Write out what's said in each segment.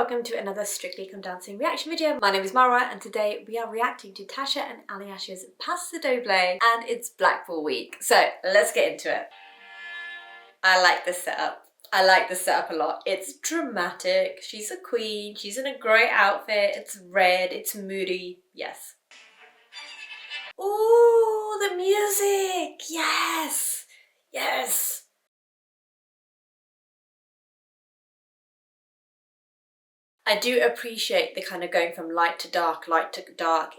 welcome to another Strictly Come Dancing reaction video. My name is Mara and today we are reacting to Tasha and Aljaz's Paso Doble and it's Blackpool week. So let's get into it. I like this setup. I like this setup a lot. It's dramatic. She's a queen. She's in a great outfit. It's red. It's moody. Yes. Ooh, the music. Yes. Yes. I do appreciate the kind of going from light to dark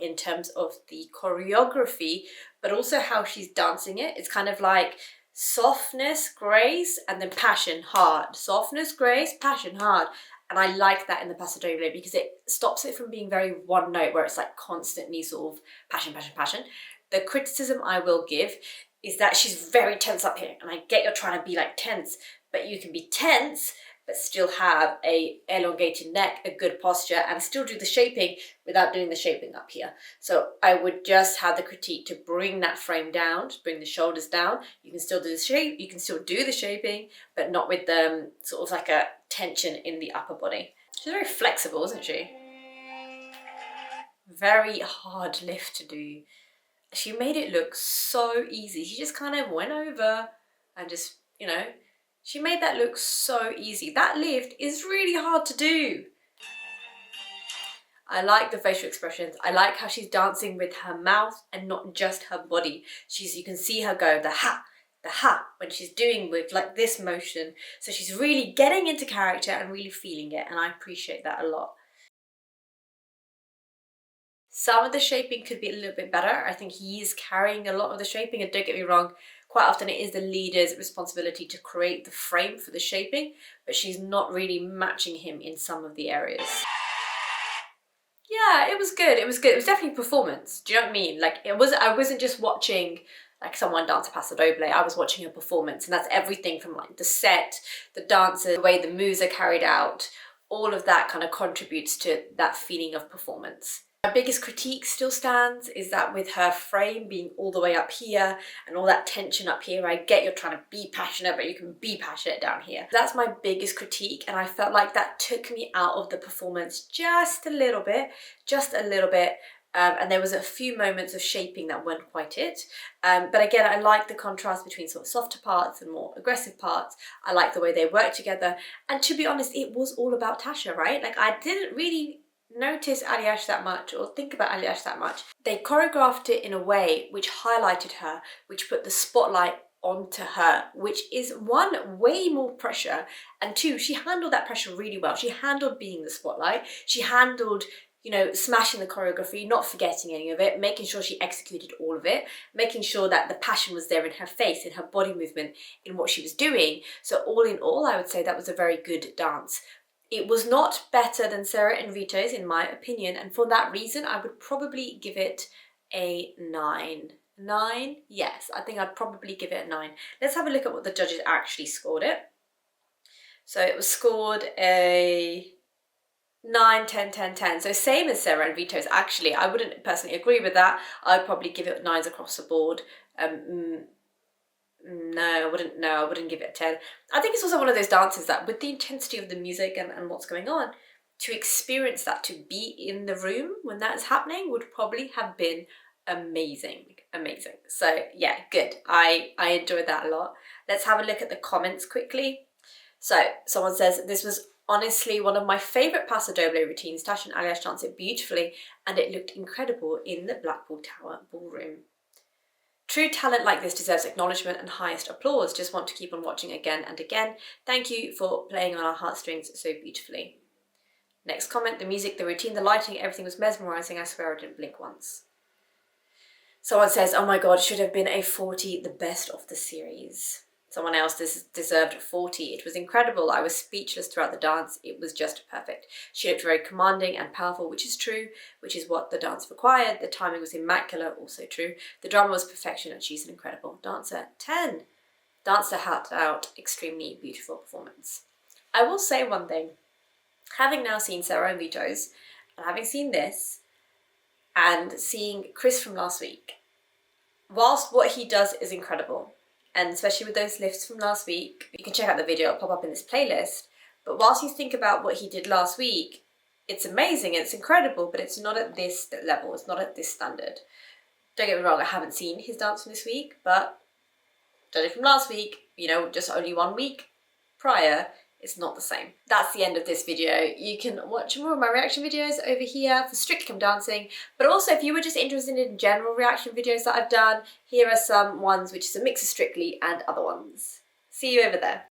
in terms of the choreography, but also how she's dancing it. It's kind of like softness, grace, and then passion, hard. Softness, grace, passion, hard. And I like that in the Paso Doble because it stops it from being very one note where it's like constantly sort of passion, passion, passion. The criticism I will give is that she's very tense up here. And I get you're trying to be like tense, but you can be tense but still have a elongated neck, a good posture, and still do the shaping without doing the shaping up here. So I would just have the critique to bring that frame down, to bring the shoulders down. You can still do the shape, you can still do the shaping, but not with the sort of like a tension in the upper body. She's very flexible, isn't she? Very hard lift to do. She made it look so easy. She just kind of went over and just, you know, she made that look so easy. That lift is really hard to do. I like the facial expressions. I like how she's dancing with her mouth and not just her body. You can see her go the ha, when she's doing with like this motion. So she's really getting into character and really feeling it. And I appreciate that a lot. Some of the shaping could be a little bit better. I think he's carrying a lot of the shaping, and don't get me wrong, quite often it is the leader's responsibility to create the frame for the shaping, but she's not really matching him in some of the areas. Yeah, it was good. It was good. It was definitely performance. Do you know what I mean? Like I wasn't just watching like someone dance a Paso Doble. I was watching a performance, and that's everything from like the set, the dancers, the way the moves are carried out. All of that kind of contributes to that feeling of performance. My biggest critique still stands is that with her frame being all the way up here and all that tension up here, I get you're trying to be passionate, but you can be passionate down here. That's my biggest critique, and I felt like that took me out of the performance just a little bit, and there was a few moments of shaping that weren't quite it. But again, I like the contrast between sort of softer parts and more aggressive parts. I like the way they work together, and to be honest, it was all about Tasha, right? Like I didn't really notice Aljaz that much or think about Aljaz that much. They choreographed it in a way which highlighted her, which put the spotlight onto her, which is one, way more pressure, and two, she handled that pressure really well. She handled being the spotlight. She handled, you know, smashing the choreography, not forgetting any of it, making sure she executed all of it, making sure that the passion was there in her face, in her body movement, in what she was doing. So all in all, I would say that was a very good dance. It was not better than Sarah and Rito's in my opinion, and for that reason I would probably give it a 9. 9? Yes, I think I'd probably give it a 9. Let's have a look at what the judges actually scored it. So it was scored a 9, 10, 10, 10. So same as Sarah and Rito's actually. I wouldn't personally agree with that. I'd probably give it 9s across the board. No, I wouldn't give it a 10. I think it's also one of those dances that with the intensity of the music and what's going on, to experience that, to be in the room when that is happening would probably have been amazing. Amazing. So yeah, good. I enjoyed that a lot. Let's have a look at the comments quickly. So someone says, this was honestly one of my favourite Paso Doble routines. Tasha and Aljaz danced it beautifully and it looked incredible in the Blackpool Tower ballroom. True talent like this deserves acknowledgement and highest applause. Just want to keep on watching again and again. Thank you for playing on our heartstrings so beautifully. Next comment, the music, the routine, the lighting, everything was mesmerising. I swear I didn't blink once. Someone says, oh my god, it should have been a 40, the best of the series. Someone else deserved 40. It was incredible. I was speechless throughout the dance. It was just perfect. She looked very commanding and powerful, which is true, which is what the dance required. The timing was immaculate, also true. The drama was perfection and she's an incredible dancer. 10. Dancer had out, extremely beautiful performance. I will say one thing. Having now seen Sarah and Rito's, and having seen this, and seeing Chris from last week, whilst what he does is incredible, and especially with those lifts from last week, you can check out the video, it'll pop up in this playlist, But whilst you think about what he did last week, it's amazing, it's incredible, but it's not at this level, it's not at this standard. Don't get me wrong, I haven't seen his dance from this week, but judging from last week, you know, just only 1 week prior, it's not the same. That's the end of this video. You can watch more of my reaction videos over here for Strictly Come Dancing, but also if you were just interested in general reaction videos that I've done, here are some ones which is a mix of Strictly and other ones. See you over there.